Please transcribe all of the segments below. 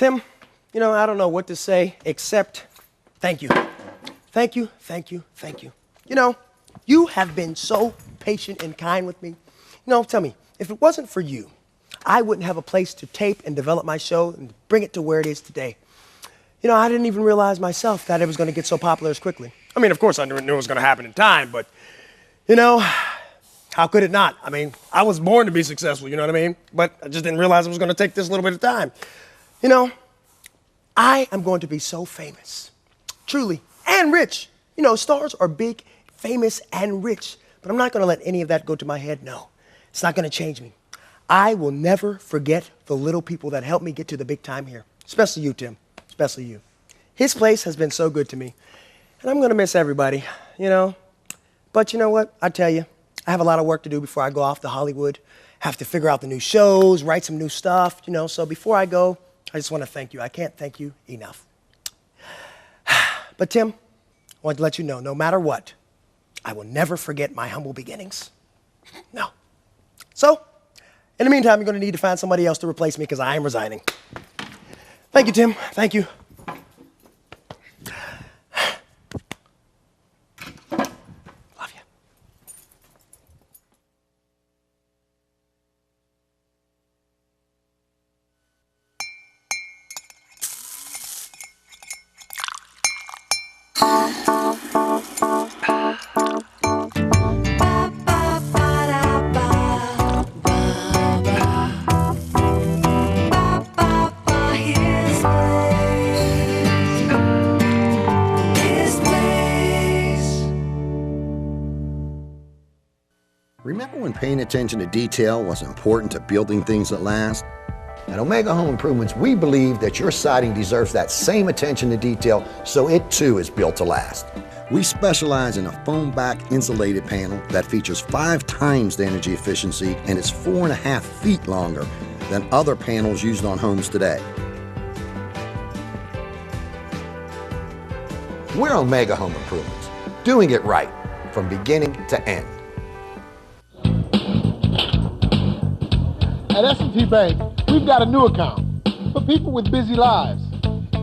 Tim, I don't know what to say except thank you. Thank you, thank you, thank you. You have been so patient and kind with me. Tell me, if it wasn't for you, I wouldn't have a place to tape and develop my show and bring it to where it is today. I didn't even realize myself that it was going to get so popular as quickly. I mean, of course, I knew it was going to happen in time, but, how could it not? I mean, I was born to be successful, you know what I mean? But I just didn't realize it was going to take this little bit of time. I am going to be so famous, truly, and rich. Stars are big, famous, and rich, but I'm not going to let any of that go to my head. No, it's not going to change me. I will never forget the little people that helped me get to the big time here, especially you, Tim, especially you. His place has been so good to me, and I'm going to miss everybody, But you know what? I tell you, I have a lot of work to do before I go off to Hollywood. Have to figure out the new shows, write some new stuff, So before I go, I just want to thank you. I can't thank you enough. But Tim, I want to let you know, no matter what, I will never forget my humble beginnings. No. So, in the meantime, you're going to need to find somebody else to replace me because I am resigning. Thank you, Tim. Thank you. Love you. Remember when paying attention to detail was important to building things that last? At Omega Home Improvements, we believe that your siding deserves that same attention to detail so it too is built to last. We specialize in a foam back insulated panel that features 5 times the energy efficiency and is 4.5 feet longer than other panels used on homes today. We're Omega Home Improvements, doing it right from beginning to end. At S&T Bank, we've got a new account for people with busy lives.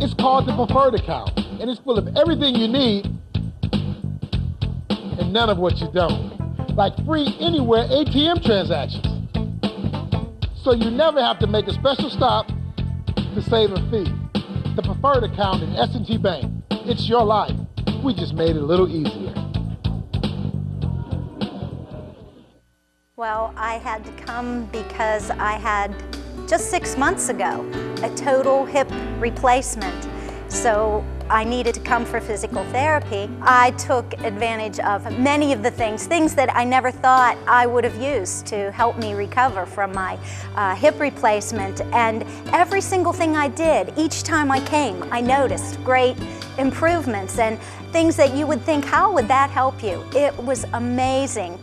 It's called the Preferred Account, and it's full of everything you need and none of what you don't, like free anywhere ATM transactions. So you never have to make a special stop to save a fee. The Preferred Account in S&T Bank. It's your life. We just made it a little easier. Well, I had to come because I had, just 6 months ago, a total hip replacement. So I needed to come for physical therapy. I took advantage of many of the things that I never thought I would have used to help me recover from my hip replacement. And every single thing I did, each time I came, I noticed great improvements and things that you would think, how would that help you? It was amazing.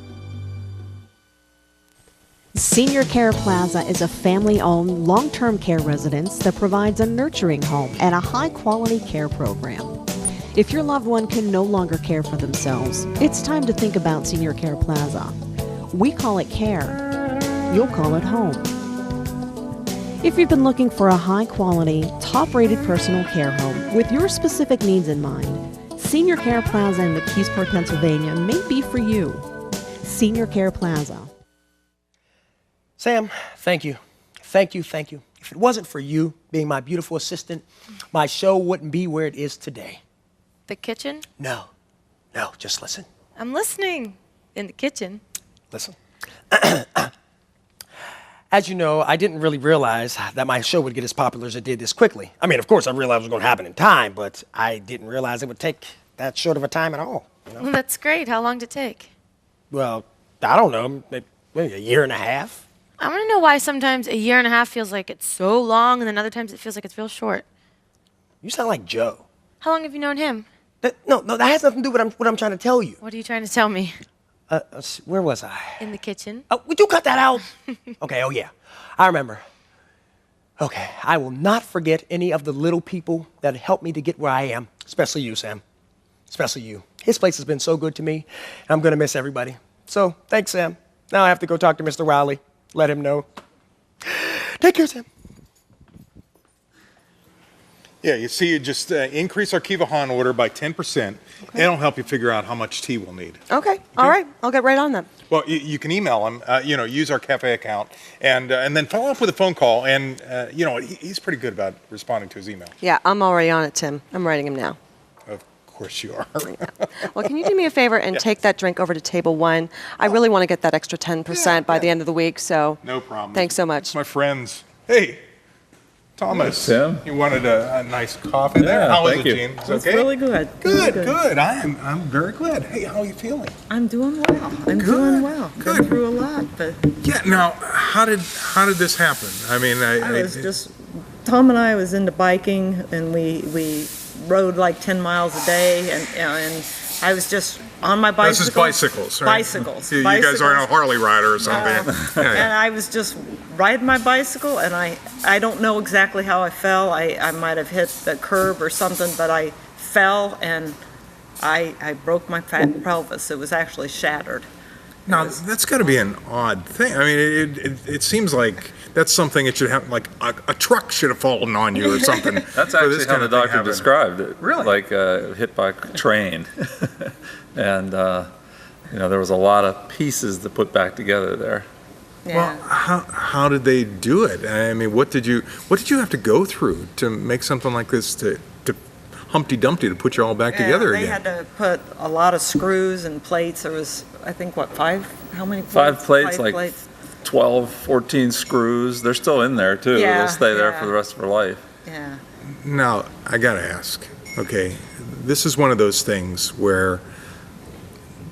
Senior Care Plaza is a family-owned, long-term care residence that provides a nurturing home and a high-quality care program. If your loved one can no longer care for themselves, it's time to think about Senior Care Plaza. We call it care. You'll call it home. If you've been looking for a high-quality, top-rated personal care home with your specific needs in mind, Senior Care Plaza in McKeesport, Pennsylvania may be for you. Senior Care Plaza. Sam, thank you. Thank you, thank you. If it wasn't for you being my beautiful assistant, my show wouldn't be where it is today. The kitchen? No, just listen. I'm listening. In the kitchen. Listen. As you know, I didn't really realize that my show would get as popular as it did this quickly. I mean, of course, I realized it was going to happen in time, but I didn't realize it would take that short of a time at all. Well, that's great. How long did it take? Well, I don't know, maybe a year and a half. I want to know why sometimes a year and a half feels like it's so long, and then other times it feels like it's real short. You sound like Joe. How long have you known him? No, that has nothing to do with what I'm trying to tell you. What are you trying to tell me? Where was I? In the kitchen. Oh, would you cut that out? Okay, oh yeah, I remember. Okay, I will not forget any of the little people that helped me to get where I am, especially you, Sam. Especially you. His place has been so good to me, and I'm going to miss everybody. So, thanks, Sam. Now I have to go talk to Mr. Riley. Let him know. Take care, Sam. Yeah, you see, you just increase our Kiva Han order by 10%. Okay. It'll help you figure out how much tea we'll need. Okay. All right. I'll get right on that. Well, you can email him, use our cafe account, and then follow up with a phone call. And, he's pretty good about responding to his email. Yeah, I'm already on it, Tim. I'm writing him now. Of course you are. Well, can you do me a favor and take that drink over to table 1? I really want to get that extra 10% by the end of the week, so. No problem. Thanks so much. It's my friends. Hey, Thomas. Tim. You wanted a nice coffee there? How was it, Jean? Is it It's okay? really good. Good. I'm very glad. Hey, how are you feeling? I'm doing well. I'm doing well. Been through a lot, but Yeah. Now, how did this happen? I mean, I was just Tom and I was into biking, and we rode like 10 miles a day, and I was just on my bicycle. This is bicycles, right? Bicycles. You guys aren't a Harley rider or something. And I was just riding my bicycle, and I don't know exactly how I fell. I might have hit the curb or something, but I fell, and I broke my fat pelvis. It was actually shattered. Now, that's got to be an odd thing. I mean, it seems like that's something that should happen, like a truck should have fallen on you or something. That's actually how the doctor described it. Really? Like hit by a train. And, there was a lot of pieces to put back together there. Yeah. Well, how did they do it? I mean, what did you have to go through to make something like this to Humpty Dumpty to put you all back together they again? had to put a lot of screws and plates. There was, I think, how many plates? 5 plates, Five like 12, 14 screws. They're still in there, too. Yeah, They'll stay there yeah. for the rest of her life. Yeah. Now, I got to ask, okay, this is one of those things where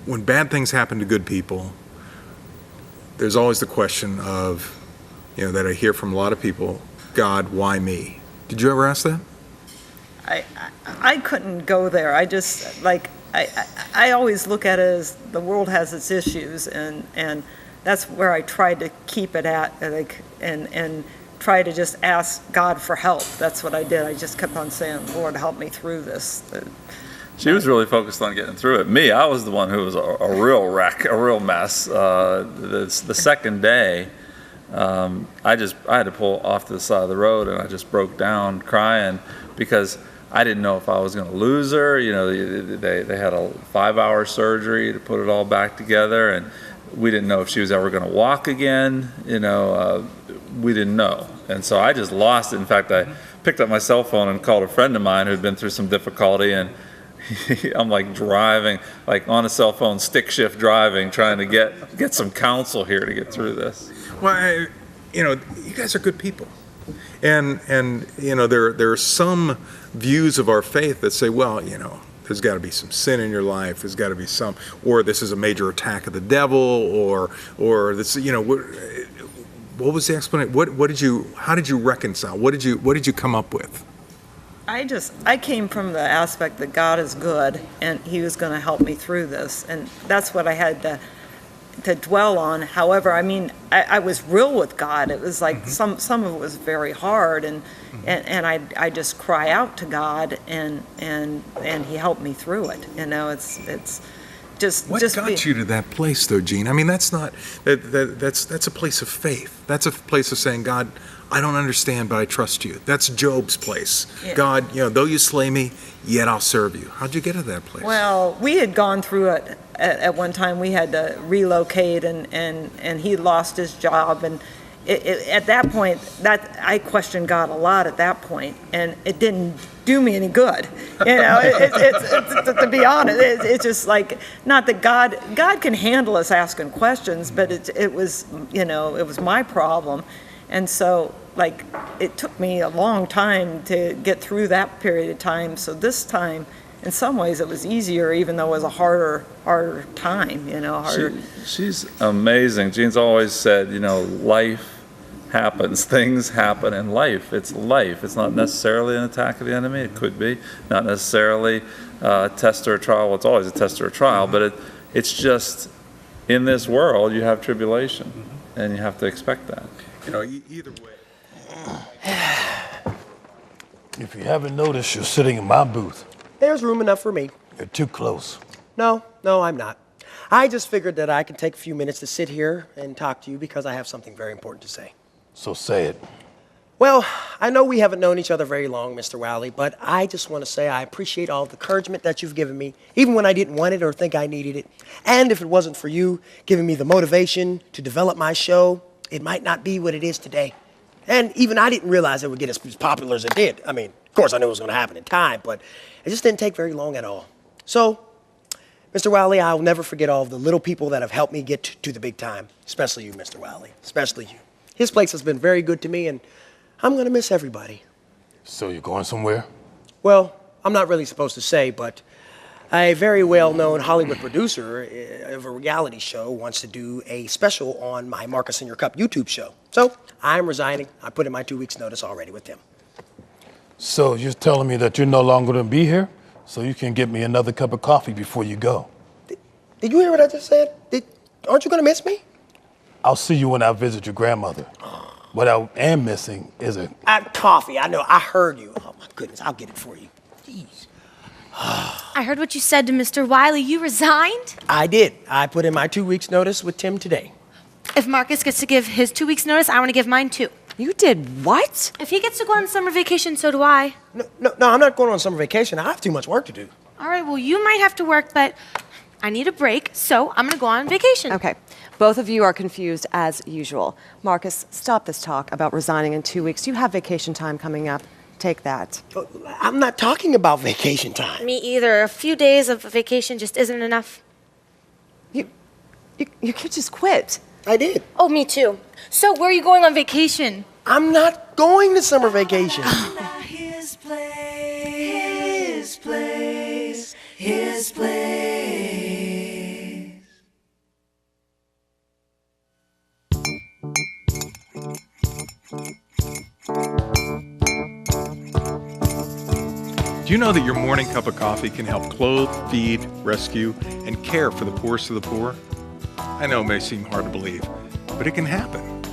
when bad things happen to good people, there's always the question of, that I hear from a lot of people, God, why me? Did you ever ask that? I couldn't go there. I just, I always look at it as the world has its issues, and that's where I tried to keep it at, and try to just ask God for help. That's what I did. I just kept on saying, Lord, help me through this. She was really focused on getting through it. Me, I was the one who was a real wreck, a real mess. The second day, I had to pull off to the side of the road, and I just broke down crying because I didn't know if I was going to lose her. They had a 5-hour surgery to put it all back together, and we didn't know if she was ever going to walk again. We didn't know, and so I just lost it. In fact, I picked up my cell phone and called a friend of mine who'd been through some difficulty, and I'm like driving, like on a cell phone, stick shift driving, trying to get some counsel here to get through this. Well, you guys are good people. And there are some views of our faith that say, well, there's got to be some sin in your life. There's got to be or this is a major attack of the devil, or this, what was the explanation? How did you reconcile? What did you come up with? I came from the aspect that God is good, and He was going to help me through this, and that's what I had to dwell on. However, I was real with God. It was like some of it was very hard, and I just cry out to God, and He helped me through it. It's just what got you to that place, though, Jean? I mean, that's a place of faith. That's a place of saying, God, I don't understand, but I trust you. That's Job's place. Yeah. God, though you slay me, yet I'll serve you. How'd you get to that place? Well, we had gone through it at one time. We had to relocate, and he lost his job, and at that point, I questioned God a lot at that point, and it didn't do me any good. To be honest, it's just like, not that God can handle us asking questions, but it was my problem. And so, it took me a long time to get through that period of time. So this time, in some ways, it was easier, even though it was a harder time, harder. She's amazing. Jean's always said, life happens. Things happen in life. It's life. It's not necessarily an attack of the enemy. It could be. Not necessarily a test or a trial. Well, it's always a test or a trial, but it's just, in this world, you have tribulation, and you have to expect that. Either way. If you haven't noticed, you're sitting in my booth. There's room enough for me. You're too close. No, I'm not. I just figured that I could take a few minutes to sit here and talk to you because I have something very important to say. So say it. Well, I know we haven't known each other very long, Mr. Wiley, but I just want to say I appreciate all the encouragement that you've given me, even when I didn't want it or think I needed it. And if it wasn't for you giving me the motivation to develop my show, it might not be what it is today. And even I didn't realize it would get as popular as it did. I mean, of course I knew it was going to happen in time, but it just didn't take very long at all. So, Mr. Wiley, I'll never forget all of the little people that have helped me get to the big time, especially you, Mr. Wiley, especially you. His place has been very good to me, and I'm going to miss everybody. So you're going somewhere? Well, I'm not really supposed to say, but a very well-known Hollywood producer of a reality show wants to do a special on my Marcus in Your Cup YouTube show. So I'm resigning. I put in my 2 weeks' notice already with them. So you're telling me that you're no longer going to be here? So you can get me another cup of coffee before you go? Did you hear what I just said? Aren't you going to miss me? I'll see you when I visit your grandmother. What I am missing is a... coffee. I know. I heard you. Oh, my goodness. I'll get it for you. Jeez. I heard what you said to Mr. Wiley. You resigned? I did. I put in my 2 weeks' notice with Tim today. If Marcus gets to give his 2 weeks' notice, I want to give mine too. You did what? If he gets to go on summer vacation, so do I. No, I'm not going on summer vacation. I have too much work to do. All right, well, you might have to work, but I need a break, so I'm going to go on vacation. Okay. Both of you are confused as usual. Marcus, stop this talk about resigning in 2 weeks. You have vacation time coming up. Take that. I'm not talking about vacation time. Me either. A few days of vacation just isn't enough. You could just quit. I did. Oh, me too. So where are you going on vacation? I'm not going to summer vacation. His place, his place, his place. Do you know that your morning cup of coffee can help clothe, feed, rescue, and care for the poorest of the poor? I know it may seem hard to believe, but it can happen.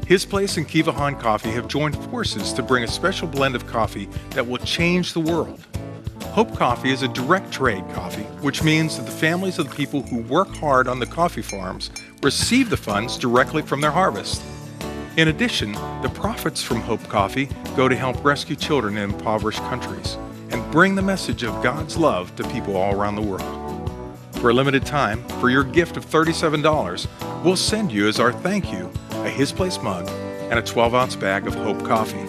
His Place and Kiva Han Coffee have joined forces to bring a special blend of coffee that will change the world. Hope Coffee is a direct trade coffee, which means that the families of the people who work hard on the coffee farms receive the funds directly from their harvest. In addition, the profits from Hope Coffee go to help rescue children in impoverished countries and bring the message of God's love to people all around the world. For a limited time, for your gift of $37, we'll send you as our thank you a His Place mug and a 12-ounce bag of Hope Coffee.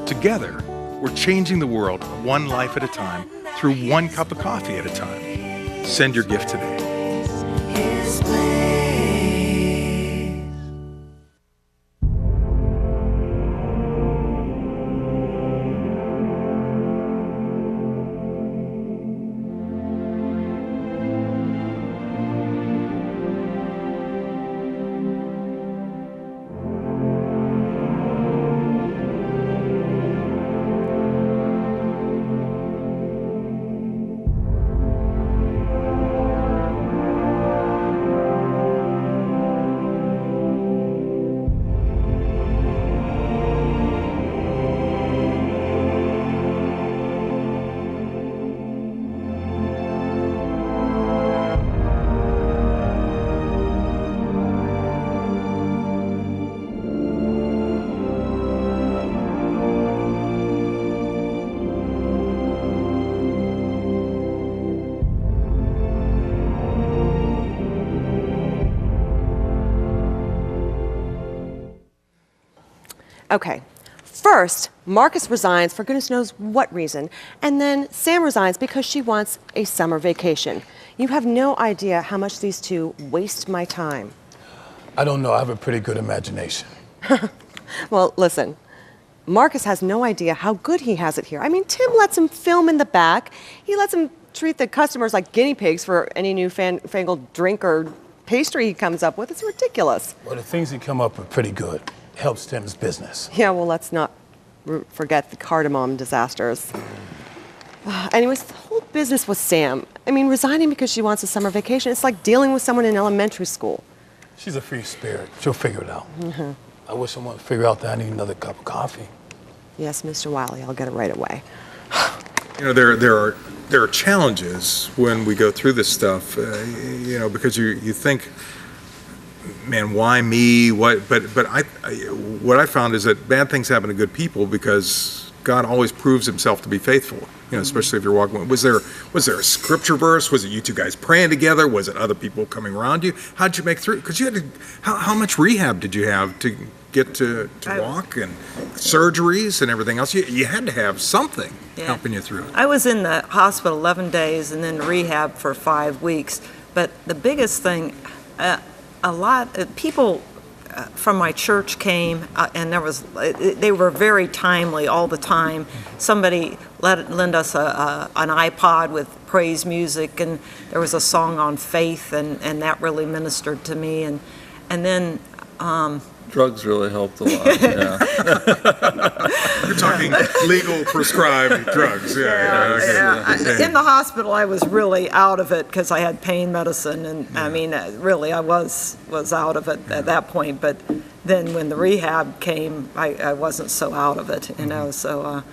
Together, we're changing the world one life at a time through one cup of coffee at a time. Send your gift today. His place. Okay. First, Marcus resigns for goodness knows what reason, and then Sam resigns because she wants a summer vacation. You have no idea how much these two waste my time. I don't know. I have a pretty good imagination. Well, listen. Marcus has no idea how good he has it here. I mean, Tim lets him film in the back. He lets him treat the customers like guinea pigs for any new fangled drink or pastry he comes up with. It's ridiculous. Well, the things he come up with pretty good. Helps Tim's business. Yeah, well, let's not forget the cardamom disasters. Anyways, the whole business with Sam. I mean, resigning because she wants a summer vacation, it's like dealing with someone in elementary school. She's a free spirit. She'll figure it out. Mm-hmm. I wish someone would figure out that I need another cup of coffee. Yes, Mr. Wiley, I'll get it right away. You know, there are challenges when we go through this stuff, you know, because you think man, why me? What? But what I found is that bad things happen to good people because God always proves Himself to be faithful. You know, especially if you're walking. Was there a scripture verse? Was it you two guys praying together? Was it other people coming around you? How'd you make through? Because you had to. How much rehab did you have to get to walk, and surgeries and everything else? You had to have something helping you through it. I was in the hospital 11 days and then rehab for 5 weeks. But the biggest thing, a lot of people from my church came, and they were very timely all the time. Somebody lent us an iPod with praise music, and there was a song on faith, and that really ministered to me. And then Drugs really helped a lot. Yeah. You're talking legal prescribed drugs. Okay. In the hospital, I was really out of it because I had pain medicine, and I mean, really, I was out of it at that point. But then when the rehab came, I wasn't so out of it, you know. So,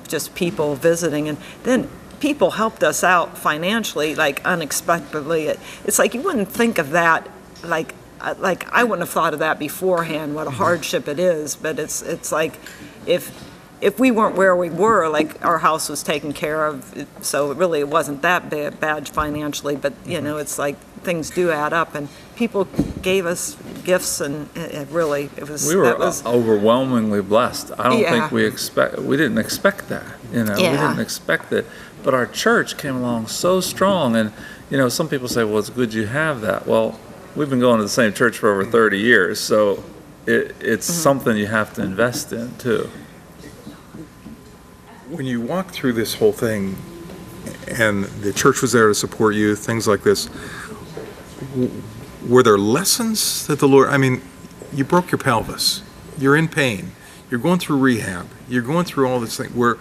just people visiting, and then people helped us out financially, like unexpectedly. It's like you wouldn't think of that, like I wouldn't have thought of that beforehand, what a hardship it is, but it's like if we weren't where we were, like our house was taken care of, so it wasn't that bad financially, but it's like things do add up, and people gave us gifts, and it was. We were overwhelmingly blessed. I don't think we didn't expect that, we didn't expect it, but our church came along so strong, and some people say, well, it's good you have that. Well, we've been going to the same church for over 30 years, so it's something you have to invest in, too. When you walk through this whole thing, and the church was there to support you, things like this, were there lessons that the Lord, you broke your pelvis, you're in pain, you're going through rehab, you're going through all this thing. Were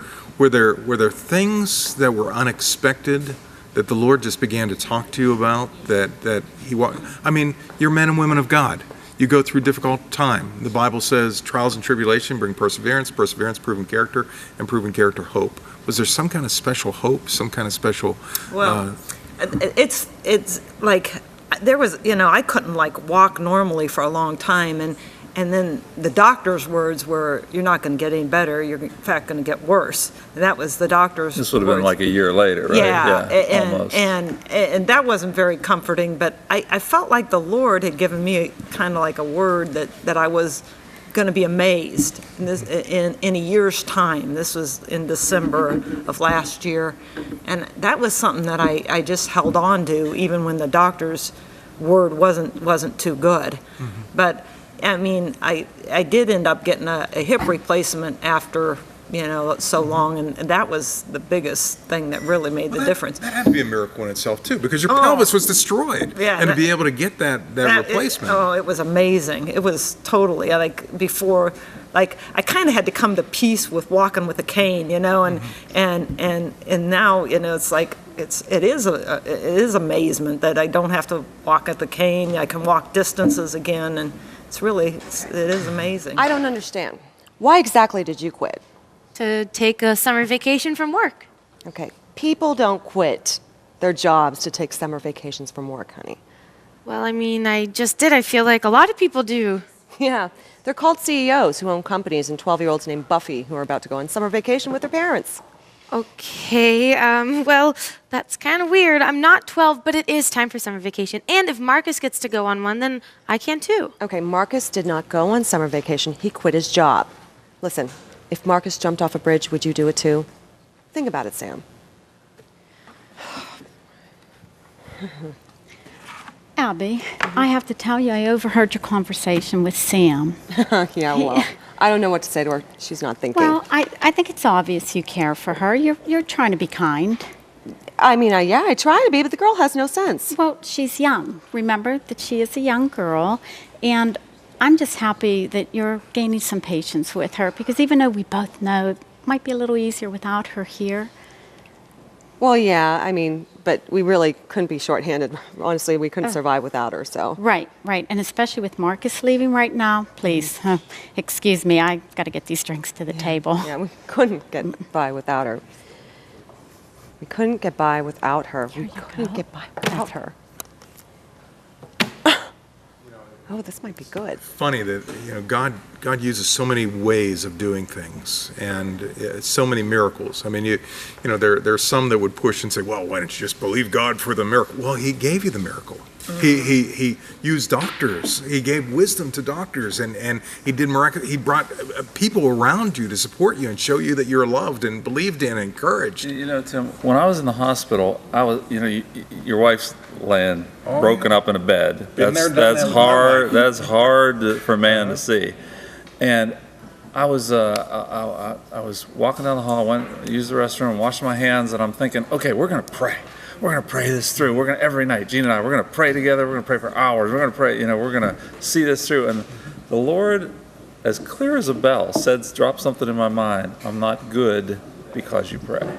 there things that were unexpected that the Lord just began to talk to you about, that you're men and women of God. You go through difficult time. The Bible says trials and tribulation bring perseverance, proven character, and proven character hope. Was there some kind of special hope, some kind of special... Well, it's like, there was, I couldn't walk normally for a long time, and then the doctor's words were, you're not going to get any better, you're in fact going to get worse. And that was the doctor's This would have been like a year later, right? Yeah, almost. And that wasn't very comforting, but I felt like the Lord had given me kind of like a word that I was going to be amazed in a year's time. This was in December of last year. And that was something that I just held on to, even when the doctor's word wasn't too good. Mm-hmm. But I did end up getting a hip replacement after, so long, and that was the biggest thing that really made the difference. That had to be a miracle in itself, too, because your pelvis was destroyed. Yeah, and to be able to get that replacement. It was amazing. It was totally, before, I kind of had to come to peace with walking with a cane, and now, it's like, it is amazement that I don't have to walk at the cane. I can walk distances again, and it is amazing. I don't understand. Why exactly did you quit? To take a summer vacation from work. Okay, people don't quit their jobs to take summer vacations from work, honey. Well, I just did. I feel like a lot of people do. Yeah, they're called CEOs who own companies, and 12-year-olds named Buffy who are about to go on summer vacation with their parents. Okay, well, that's kind of weird. I'm not 12, but it is time for summer vacation. And if Marcus gets to go on one, then I can too. Okay, Marcus did not go on summer vacation. He quit his job. Listen, if Marcus jumped off a bridge, would you do it too? Think about it, Sam. Abby, I have to tell you, I overheard your conversation with Sam. Yeah, well, I don't know what to say to her. She's not thinking. Well, I think it's obvious you care for her. You're trying to be kind. I try to be, but the girl has no sense. Well, she's young. Remember that she is a young girl, and I'm just happy that you're gaining some patience with her, because even though we both know it might be a little easier without her here. Well, yeah, but we really couldn't be shorthanded. Honestly, we couldn't survive without her, so. Right, and especially with Marcus leaving right now, please, excuse me, I got to get these drinks to the table. Yeah, we couldn't get by without her. We couldn't get by without her. We couldn't get by without her. Oh, this might be good. Funny that God uses so many ways of doing things and so many miracles. I mean, there's some that would push and say, well, why don't you just believe God for the miracle? Well, He gave you the miracle. He used doctors. He gave wisdom to doctors, and He did miraculous. He brought people around you to support you and show you that you're loved and believed in and encouraged. Tim, when I was in the hospital, I was, your wife's laying broken up in a bed. That's hard. That's hard for man to see. And I was walking down the hall, went used the restroom, washed my hands, and I'm thinking, okay, we're gonna pray. We're gonna pray this through. We're gonna every night, Gene and I, we're gonna pray together. We're gonna pray for hours. We're gonna pray. We're gonna see this through. And the Lord, as clear as a bell, dropped something in my mind. I'm not good because you pray.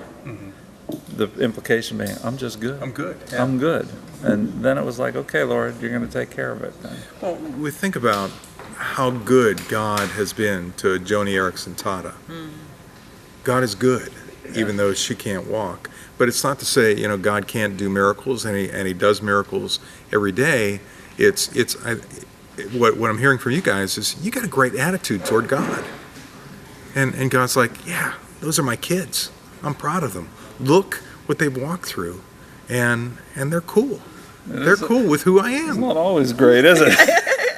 The implication being, I'm just good. I'm good. Yeah. I'm good. And then it was like, okay, Lord, you're going to take care of it. Well, we think about how good God has been to Joni Eareckson Tada. God is good, even though she can't walk. But it's not to say, God can't do miracles, and he does miracles every day. What I'm hearing from you guys is you got a great attitude toward God. And God's like, yeah, those are my kids. I'm proud of them. Look what they've walked through, and they're cool. They're cool with who I am. It's not always great, is it?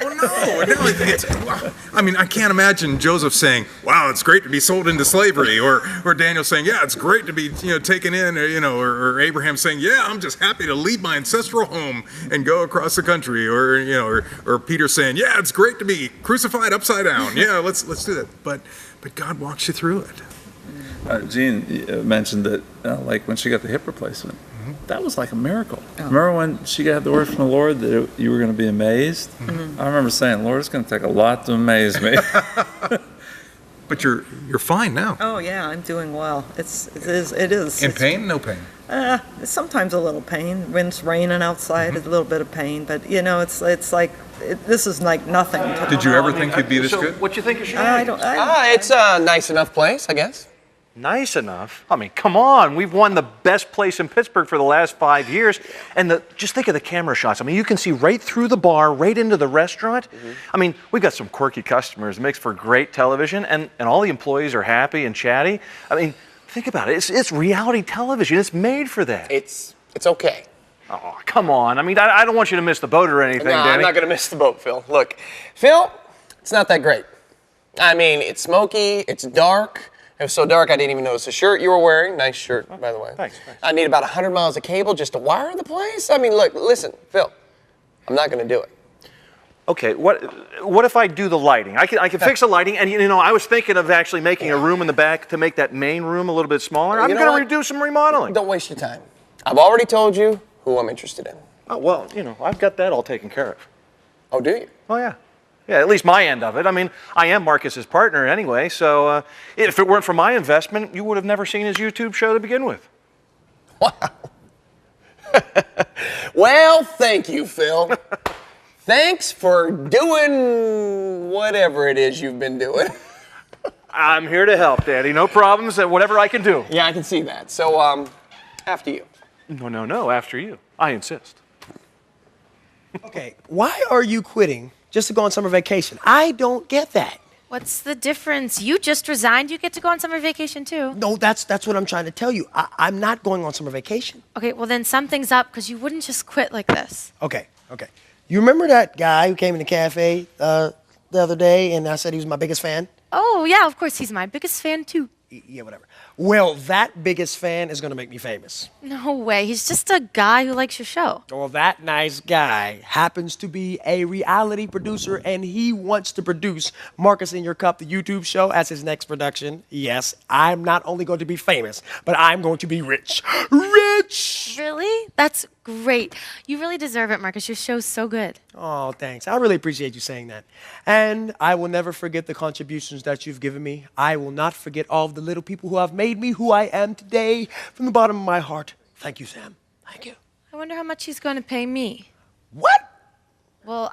Well, no. I mean, I can't imagine Joseph saying, "Wow, it's great to be sold into slavery," or Daniel saying, "Yeah, it's great to be taken in," or Abraham saying, "Yeah, I'm just happy to leave my ancestral home and go across the country," or Peter saying, "Yeah, it's great to be crucified upside down. Yeah, let's do that." But God walks you through it. Jean mentioned that, like when she got the hip replacement, that was like a miracle. Remember when she got the word from the Lord that you were going to be amazed? I remember saying, Lord, it's going to take a lot to amaze me. But you're fine now. Oh yeah, I'm doing well. It is. In pain? No pain. Sometimes a little pain. When it's raining outside, a little bit of pain. But it's like this is like nothing. Did you ever think you'd be this good? What you think you should? It's a nice enough place, I guess. Nice enough? I mean, come on. We've won the best place in Pittsburgh for the last 5 years. And just think of the camera shots. I mean, you can see right through the bar, right into the restaurant. I mean, we've got some quirky customers. It makes for great television. And all the employees are happy and chatty. I mean, think about it. It's reality television. It's made for that. It's okay. Oh, come on. I mean, I don't want you to miss the boat or anything, No, Danny. I'm not going to miss the boat, Phil. Look, Phil, it's not that great. I mean, it's smoky. It's dark. It was so dark I didn't even notice the shirt you were wearing. Nice shirt, by the way. Thanks. I need about 100 miles of cable just to wire the place. I mean, look, listen, Phil, I'm not going to do it. Okay, what if I do the lighting? I can fix the lighting, and I was thinking of actually making a room in the back to make that main room a little bit smaller. I'm going to do some remodeling. Don't waste your time. I've already told you who I'm interested in. Oh, well, I've got that all taken care of. Oh, do you? Oh, yeah. Yeah, at least my end of it. I mean, I am Marcus's partner anyway, so if it weren't for my investment, you would have never seen his YouTube show to begin with. Wow. Well, thank you, Phil. Thanks for doing whatever it is you've been doing. I'm here to help, Daddy. No problems, whatever I can do. Yeah, I can see that. So, after you. No, after you. I insist. Okay, why are you quitting just to go on summer vacation? I don't get that. What's the difference? You just resigned. You get to go on summer vacation too. No, that's what I'm trying to tell you. I'm not going on summer vacation. Okay, well then something's up because you wouldn't just quit like this. Okay. You remember that guy who came in the cafe the other day and I said he was my biggest fan? Oh, yeah, of course. He's my biggest fan too. Yeah, whatever. Well, that biggest fan is going to make me famous. No way. He's just a guy who likes your show. Well, that nice guy happens to be a reality producer, and he wants to produce Marcus in Your Cup, the YouTube show, as his next production. Yes, I'm not only going to be famous, but I'm going to be rich. Rich! Really? That's great. You really deserve it, Marcus. Your show's so good. Oh, thanks. I really appreciate you saying that. And I will never forget the contributions that you've given me. I will not forget all of the little people who have made me who I am today from the bottom of my heart. Thank you, Sam. Thank you. I wonder how much he's going to pay me. What? Well,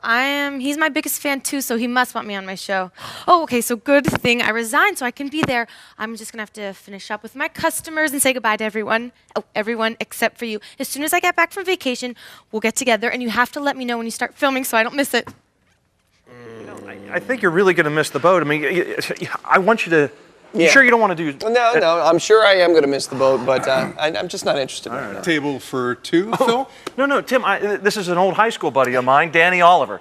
he's my biggest fan too, so he must want me on my show. Oh, okay, so good thing I resigned so I can be there. I'm just gonna have to finish up with my customers and say goodbye to everyone. Oh, everyone except for you. As soon as I get back from vacation, we'll get together and you have to let me know when you start filming so I don't miss it. I think you're really going to miss the boat. I mean, I want you to. You Yeah. sure you don't want to do? No, I'm sure I am going to miss the boat, but I'm just not interested right now. Table for two, Phil? No, Tim. This is an old high school buddy of mine, Danny Oliver.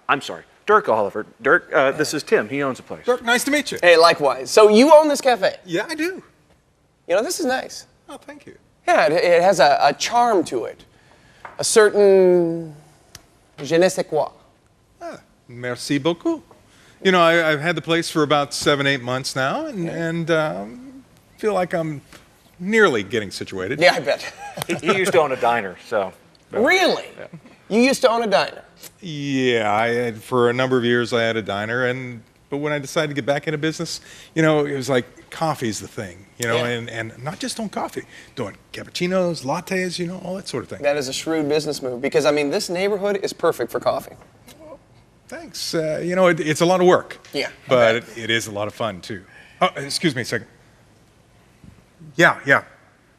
I'm sorry, Dirk Oliver. Dirk, this is Tim. He owns a place. Dirk, nice to meet you. Hey, likewise. So you own this cafe? Yeah, I do. You know, this is nice. Oh, thank you. Yeah, it has a charm to it. A certain je ne sais quoi. Merci beaucoup. You know, I've had the place for about 7-8 months now, and feel like I'm nearly getting situated. Yeah, I bet. He used to own a diner, so. Really? Yeah. You used to own a diner? Yeah, for a number of years I had a diner, but when I decided to get back into business, you know, it was like coffee's the thing, you know, and not just on coffee, doing cappuccinos, lattes, you know, all that sort of thing. That is a shrewd business move because, I mean, this neighborhood is perfect for coffee. Thanks. You know, it's a lot of work. Yeah. But it is a lot of fun, too. Oh, excuse me a second. Yeah.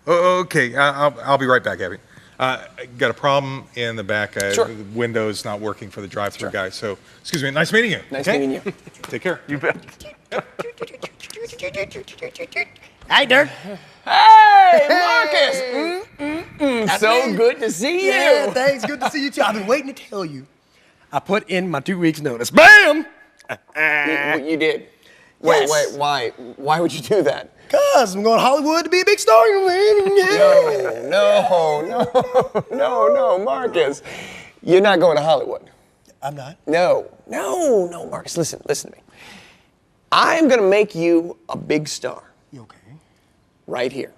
Okay, I'll be right back, Abby. Got a problem in the back. Sure. The window's not working for the drive-through guy. So, excuse me. Nice meeting you. Nice meeting you. Take care. You bet. Hi, Dirk. Hey, Marcus! So good to see you. Yeah, thanks. Good to see you, too. I've been waiting to tell you. I put in my 2 weeks' notice. Bam! You did? Wait, why? Why would you do that? Because I'm going to Hollywood to be a big star. No, Marcus. You're not going to Hollywood. I'm not? No, Marcus. Listen to me. I'm going to make you a big star. Okay. Right here.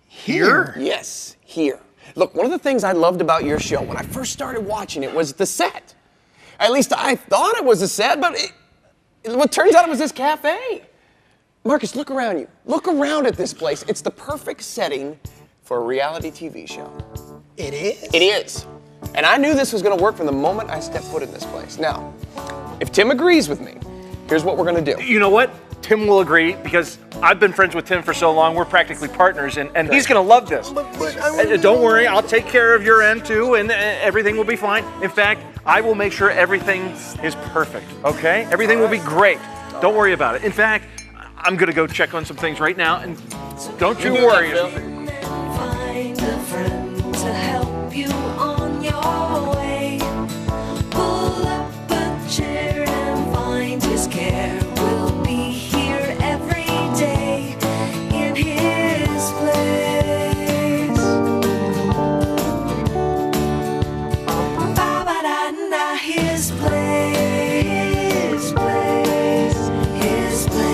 Here? Yes, here. Look, one of the things I loved about your show when I first started watching it was the set. At least I thought it was a set, but it turns out it was this cafe. Marcus, look around you. Look around at this place. It's the perfect setting for a reality TV show. It is? It is. And I knew this was going to work from the moment I stepped foot in this place. Now, if Tim agrees with me, here's what we're going to do. You know what? Tim will agree because I've been friends with Tim for so long. We're practically partners, and he's going to love this. Don't worry, I'll take care of your end too, and everything will be fine. In fact, I will make sure everything is perfect, okay? Everything will be great. Don't worry about it. In fact, I'm going to go check on some things right now, and don't you worry. Find a friend to help you on your way. Pull up a chair and find his care. We'll be here every day in his place. Ba-ba-da-da, his place, his place, his place.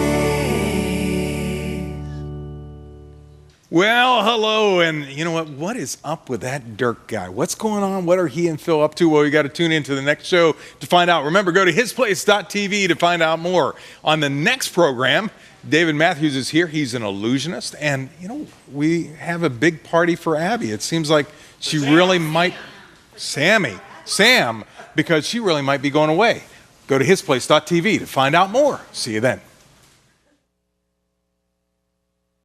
Well, hello, and you know what? What is up with that Dirk guy? What's going on? What are he and Phil up to? Well, you got to tune into the next show to find out. Remember, go to hisplace.tv to find out more. On the next program, David Matthews is here. He's an illusionist, and you know, we have a big party for Abby. It seems like she really might, Sam, because she really might be going away. Go to hisplace.tv to find out more. See you then.